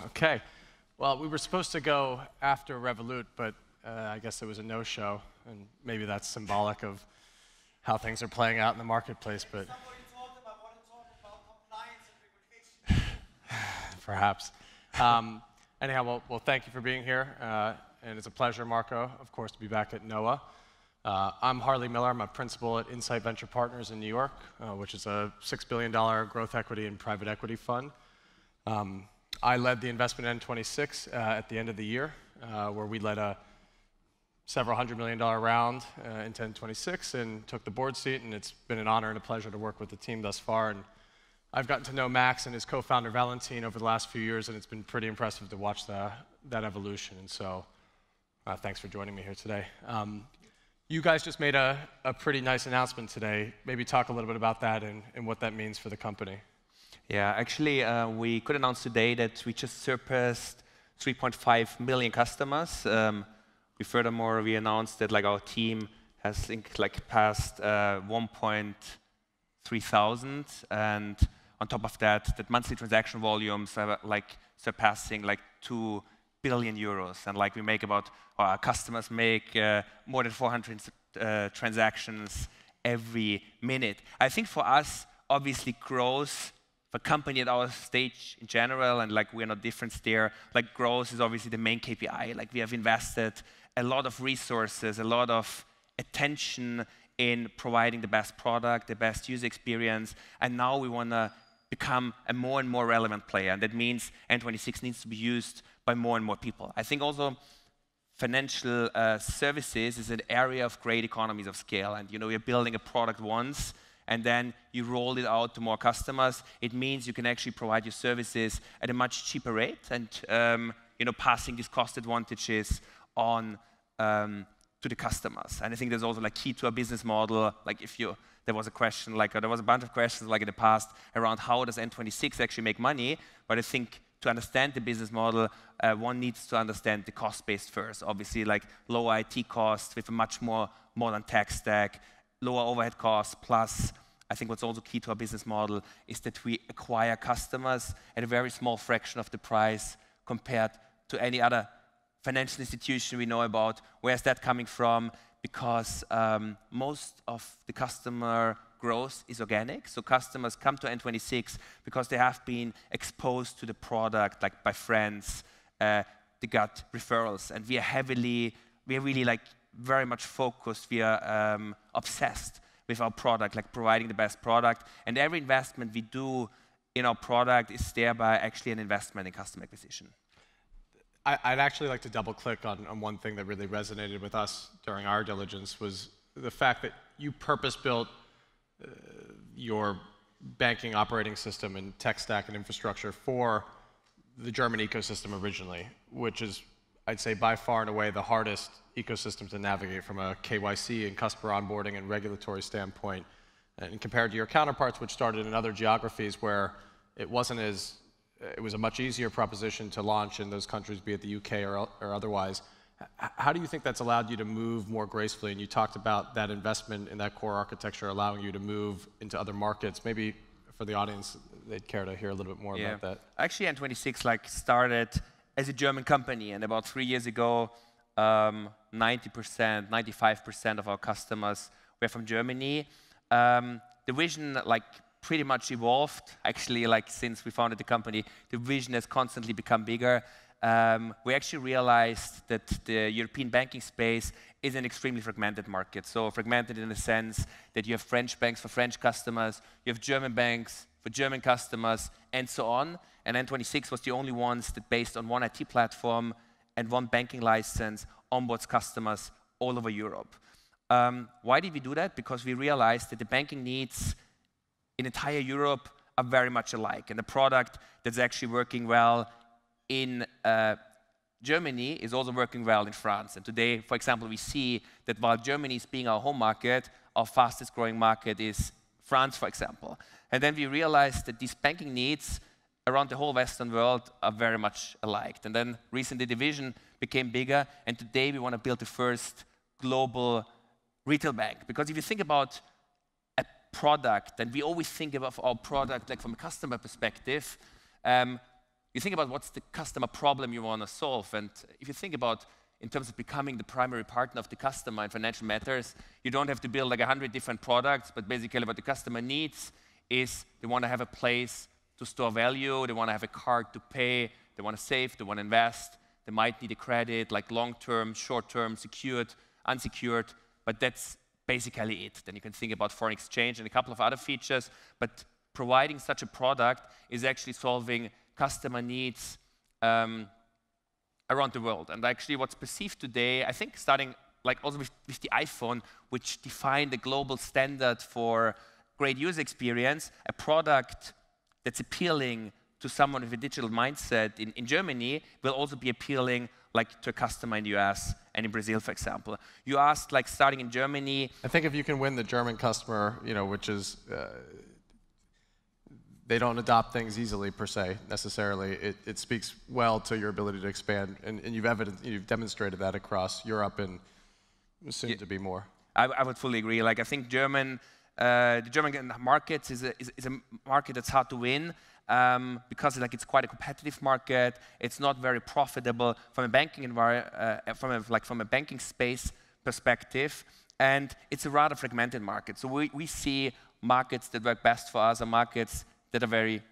Okay. Well, we were supposed to go after Revolut, but I guess it was a no-show, and maybe that's symbolic of how things are playing out in the marketplace. But somebody want to talk about compliance and regulation. Perhaps. Anyhow, well, thank you for being here, and it's a pleasure, Marco, of course, to be back at NOAH. I'm Harley Miller. I'm a principal at Insight Venture Partners in New York, which is a $6 billion growth equity and private equity fund. I led the investment N26 at the end of the year, where we led a several $100 million round into N26 and took the board seat, and it's been an honor and a pleasure to work with the team thus far. And I've gotten to know Max and his co-founder Valentin over the last few years, and it's been pretty impressive to watch that evolution. And so thanks for joining me here today. You guys just made a pretty nice announcement today. Maybe talk a little bit about that and what that means for the company. Yeah, actually, we could announce today that we just surpassed 3.5 million customers. Furthermore, we announced that our team has passed 1.3 thousand, and on top of that, that monthly transaction volumes are surpassing 2 billion euros, and we make our customers make more than 400 transactions every minute. I think for us, obviously, growth for a company at our stage in general, and we're not different there, growth is obviously the main KPI. We have invested a lot of resources, a lot of attention in providing the best product, the best user experience, and now we want to become a more and more relevant player, and that means N26 needs to be used by more and more people. I think also financial services is an area of great economies of scale, and you're building a product once, and then you roll it out to more customers. It means you can actually provide your services at a much cheaper rate, and passing these cost advantages on to the customers. And I think there's also key to our business model. There was a question, there was a bunch of questions in the past around how does N26 actually make money. But I think to understand the business model, one needs to understand the cost base first. Obviously, lower IT costs with a much more modern tech stack, lower overhead costs, plus I think what's also key to our business model is that we acquire customers at a very small fraction of the price compared to any other financial institution we know about. Where's that coming from? Because most of the customer growth is organic. So customers come to N26 because they have been exposed to the product by friends. They got referrals, and we are really very much focused. We are obsessed with our product, providing the best product. And every investment we do in our product is thereby actually an investment in customer acquisition. I'd actually like to double click on one thing that really resonated with us during our diligence was the fact that you purpose-built your banking operating system and tech stack and infrastructure for the German ecosystem originally, which is, I'd say, by far and away the hardest ecosystem to navigate from a KYC and customer onboarding and regulatory standpoint. And compared to your counterparts, which started in other geographies where it was a much easier proposition to launch in those countries, be it the UK or otherwise. How do you think that's allowed you to move more gracefully? And you talked about that investment in that core architecture allowing you to move into other markets. Maybe for the audience, they'd care to hear a little bit more about that. Actually, N26 started as a German company, and about 3 years ago, 95% of our customers were from Germany. The vision pretty much evolved. Actually, since we founded the company, the vision has constantly become bigger. We actually realized that the European banking space is an extremely fragmented market. So fragmented in the sense that you have French banks for French customers, you have German banks for German customers, and so on. And N26 was the only ones that, based on one IT platform and one banking license, onboards customers all over Europe. Why did we do that? Because we realized that the banking needs in entire Europe are very much alike. And the product that's actually working well in Germany is also working well in France. And today, for example, we see that while Germany is being our home market, our fastest growing market is France, for example. And then we realized that these banking needs around the whole Western world are very much alike. And then recently the vision became bigger, and today we want to build the first global retail bank. Because if you think about a product, and we always think of our product from a customer perspective, you think about what's the customer problem you want to solve. And if you think about in terms of becoming the primary partner of the customer in financial matters, you don't have to build like 100 different products, but basically what the customer needs is they want to have a place to store value, they want to have a card to pay, they want to save, they want to invest, they might need a credit, like long-term, short-term, secured, unsecured, but that's basically it. Then you can think about foreign exchange and a couple of other features, but providing such a product is actually solving customer needs around the world. And actually what's perceived today, I think starting like also with the iPhone, which defined the global standard for great user experience, a product that's appealing to someone with a digital mindset in Germany will also be appealing like to a customer in the US and in Brazil, for example. You asked like starting in Germany. I think if you can win the German customer, which is, they don't adopt things easily per se, necessarily. It speaks well to your ability to expand, and you've demonstrated that across Europe and soon to be more. I would fully agree. Like I think the German market is a market that's hard to win because like it's quite a competitive market. It's not very profitable from a banking from a banking space perspective, and it's a rather fragmented market. So we see markets that work best for us are markets that are very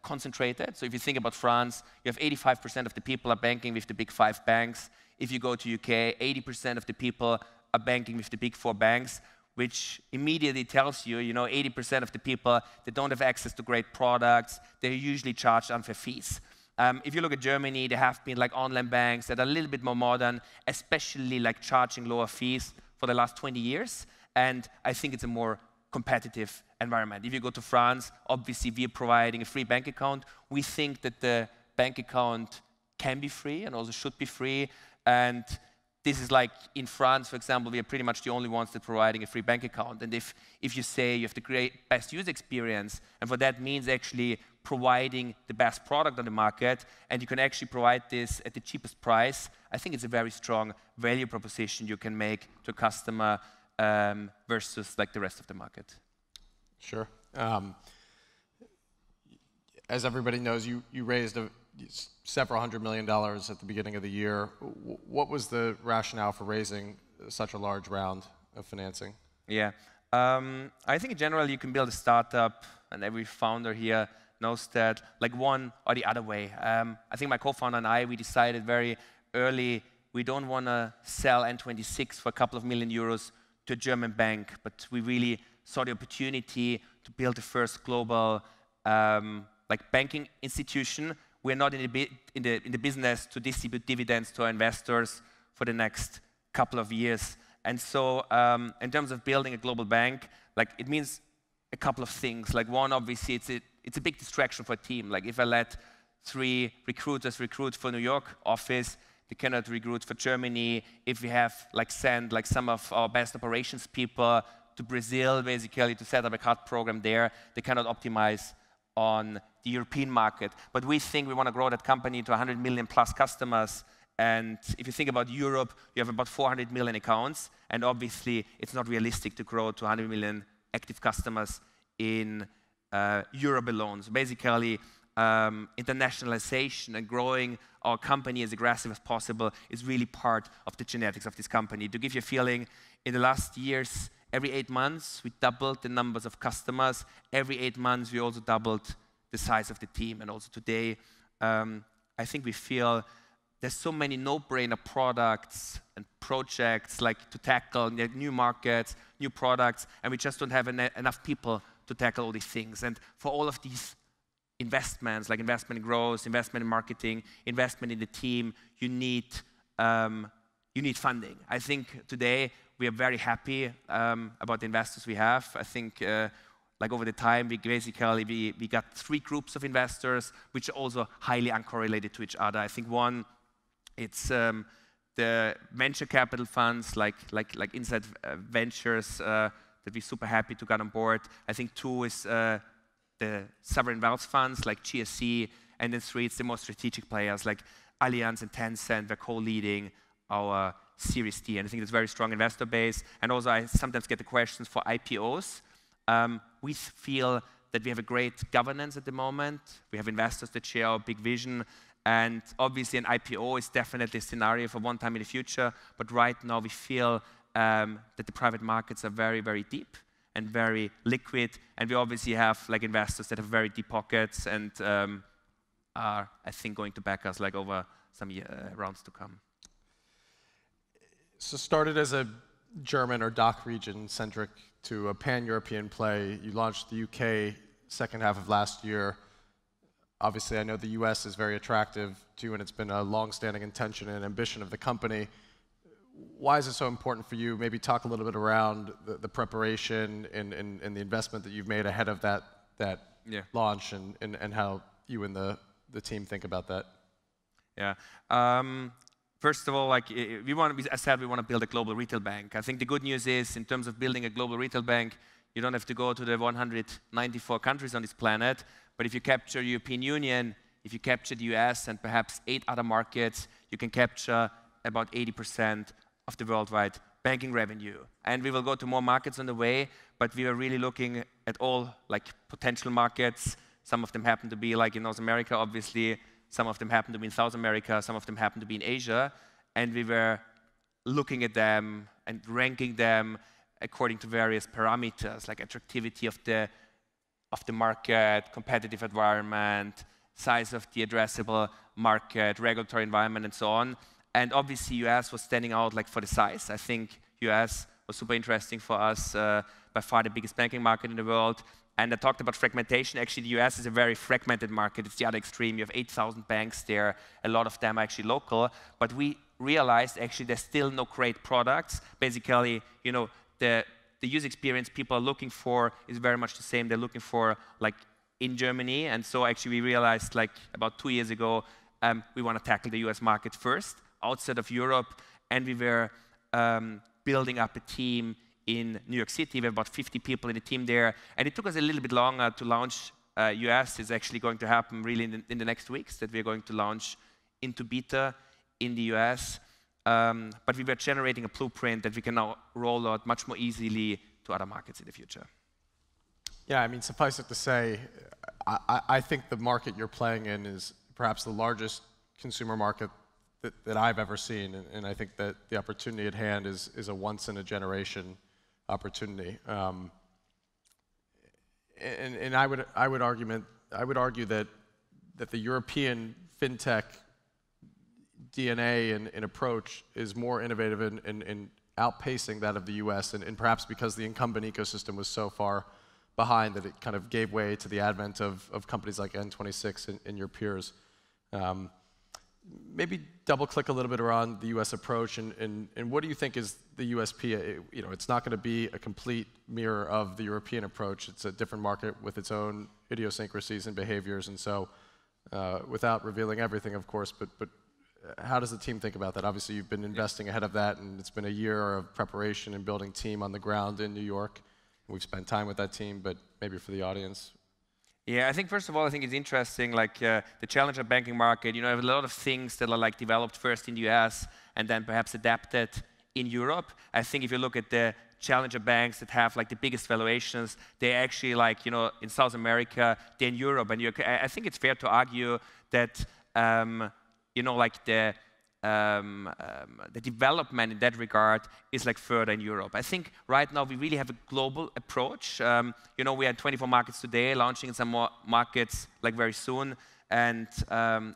concentrated. So if you think about France, you have 85% of the people are banking with the big 5 banks. If you go to UK, 80% of the people are banking with the big 4 banks, which immediately tells you, 80% of the people that don't have access to great products, they're usually charged unfair fees. If you look at Germany, there have been like online banks that are a little bit more modern, especially like charging lower fees for the last 20 years. And I think it's a more competitive environment. If you go to France, obviously we are providing a free bank account. We think that the bank account can be free and also should be free. And this is like in France, for example, we are pretty much the only ones that are providing a free bank account. And if you say you have the best user experience, and what that means actually providing the best product on the market, and you can actually provide this at the cheapest price, I think it's a very strong value proposition you can make to a customer versus like the rest of the market. Sure. As everybody knows, you raised several $100 million at the beginning of the year. What was the rationale for raising such a large round of financing? Yeah, I think in general you can build a startup, and every founder here knows that like one or the other way. I think my co-founder and I, we decided very early we don't want to sell N26 for a couple of million euros to a German bank, but we really saw the opportunity to build the first global like banking institution. We're not in the business to distribute dividends to our investors for the next couple of years. And so in terms of building a global bank, like it means a couple of things. Like one, obviously, it's a big distraction for a team. Like if I let 3 recruiters recruit for New York office, they cannot recruit for Germany. If we have like send like some of our best operations people to Brazil, basically to set up a card program there, they cannot optimize on the European market. But we think we want to grow that company to 100 million plus customers. And if you think about Europe, you have about 400 million accounts. And obviously, it's not realistic to grow to 100 million active customers in Europe alone. So basically, internationalization and growing our company as aggressive as possible is really part of the genetics of this company. To give you a feeling, in the last years, every 8 months, we doubled the numbers of customers. Every 8 months, we also doubled the size of the team. And also today, I think we feel there's so many no-brainer products and projects like to tackle new markets, new products, and we just don't have enough people to tackle all these things. And for all of these investments, like investment in growth, investment in marketing, investment in the team, you need funding. I think today we are very happy about the investors we have. I think like over the time, we got 3 groups of investors, which are also highly uncorrelated to each other. I think one, it's the venture capital funds like Inside Ventures that we're super happy to get on board. I think 2 is the sovereign wealth funds like GSC, and then 3, it's the more strategic players like Allianz and Tencent. They're co-leading our Series D, and I think it's a very strong investor base. And also, I sometimes get the questions for IPOs. We feel that we have a great governance at the moment. We have investors that share our big vision. And obviously, an IPO is definitely a scenario for one time in the future. But right now, we feel that the private markets are very, very deep and very liquid. And we obviously have like investors that have very deep pockets and are, I think, going to back us like over some rounds to come. So started as a German or DACH region centric to a pan-European play. You launched the UK second half of last year. Obviously, I know the US is very attractive to you, and it's been a long-standing intention and ambition of the company. Why is it so important for you? Maybe talk a little bit around the preparation and the investment that you've made ahead of that launch and how you and the team think about that. Yeah. First of all, like we want to build a global retail bank. I think the good news is, in terms of building a global retail bank, you don't have to go to the 194 countries on this planet. But if you capture European Union, if you capture the US and perhaps 8 other markets, you can capture about 80% of the worldwide banking revenue. And we will go to more markets on the way, but we are really looking at all like potential markets. Some of them happen to be like in North America, obviously. Some of them happen to be in South America. Some of them happen to be in Asia. And we were looking at them and ranking them according to various parameters, like attractivity of the market, competitive environment, size of the addressable market, regulatory environment, and so on. And obviously, US was standing out like for the size. I think US was super interesting for us, by far the biggest banking market in the world. And I talked about fragmentation. Actually, the US is a very fragmented market. It's the other extreme. You have 8,000 banks there. A lot of them are actually local. But we realized actually there's still no great products. Basically, you know, the user experience people are looking for is very much the same. They're looking for like in Germany. And so actually we realized like about 2 years ago, we want to tackle the US market first, outside of Europe. And we were building up a team in New York City. We have about 50 people in the team there. And it took us a little bit longer to launch US. It's actually going to happen really in the next weeks, that we're going to launch into beta in the US. But we were generating a blueprint that we can now roll out much more easily to other markets in the future. Yeah, I mean, suffice it to say, I think the market you're playing in is perhaps the largest consumer market that I've ever seen. And I think that the opportunity at hand is a once-in-a-generation opportunity. And I would argue that the European FinTech DNA and approach is more innovative in outpacing that of the US, and perhaps because the incumbent ecosystem was so far behind that it kind of gave way to the advent of companies like N26 and your peers. Maybe double-click a little bit around the US approach, and what do you think is the USP? You know, it's not going to be a complete mirror of the European approach. It's a different market with its own idiosyncrasies and behaviors, and so without revealing everything, of course, but how does the team think about that? Obviously, you've been investing ahead of that, and it's been a year of preparation and building team on the ground in New York. We've spent time with that team, but maybe for the audience. Yeah, I think first of all, I think it's interesting, like the challenger banking market, you know, have a lot of things that are like developed first in the US and then perhaps adapted in Europe. I think if you look at the challenger banks that have like the biggest valuations, they're actually like, you know, in South America, they're in Europe. And I think it's fair to argue that, you know, like the development in that regard is like further in Europe. I think right now we really have a global approach. You know, we are in 24 markets today, launching in some more markets like very soon. And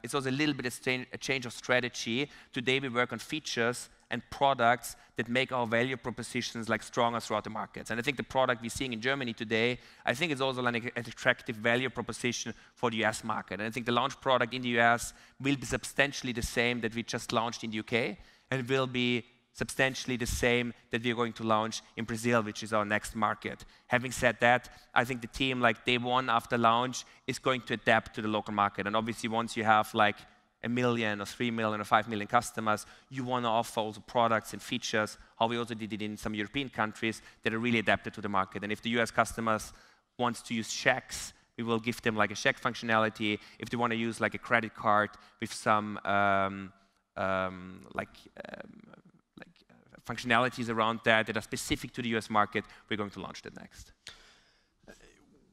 it's also a little bit a change of strategy. Today we work on features and products that make our value propositions like stronger throughout the markets. And I think the product we're seeing in Germany today, I think it's also like an attractive value proposition for the US market. And I think the launch product in the US will be substantially the same that we just launched in the UK, and will be substantially the same that we're going to launch in Brazil, which is our next market. Having said that, I think the team, like day one after launch, is going to adapt to the local market. And obviously once you have like 1 million or 3 million or 5 million customers, you want to offer also products and features, how we also did it in some European countries, that are really adapted to the market. And if the US customers want to use checks, we will give them like a check functionality. If they want to use like a credit card with some functionalities around that are specific to the US market, we're going to launch that next.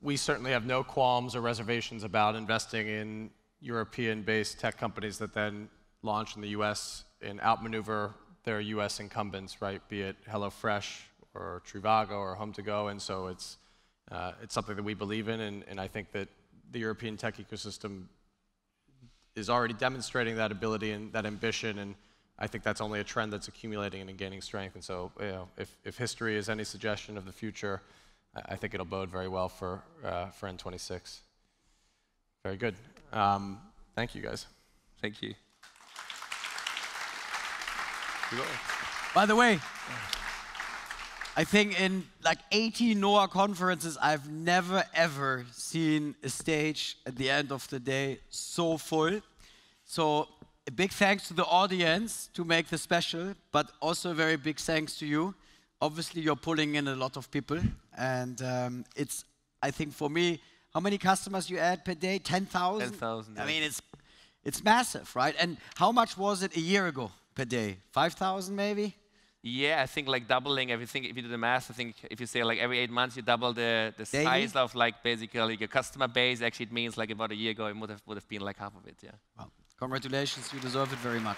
we certainly have no qualms or reservations about investing in European-based tech companies that then launch in the US and outmaneuver their US incumbents, right? Be it HelloFresh or Trivago or Home2Go. And so it's something that we believe in, and I think that the European tech ecosystem is already demonstrating that ability and that ambition, and I think that's only a trend that's accumulating and gaining strength. And so, you know, if history is any suggestion of the future, I think it'll bode very well for N26. Very good. Thank you, guys. Thank you. By the way, I think in like 80 NOAH conferences, I've never ever seen a stage at the end of the day so full. So a big thanks to the audience to make this special, but also a very big thanks to you. Obviously, you're pulling in a lot of people, and it's, I think for me, how many customers you add per day? 10,000? 10,000. I mean, it's massive, right? And how much was it a year ago per day? 5,000 maybe? Yeah, I think like doubling everything. If you do the math, I think if you say like every 8 months you double the size of like basically your customer base, actually it means like about a year ago it would have been like half of it, yeah. Well, congratulations, you deserve it very much.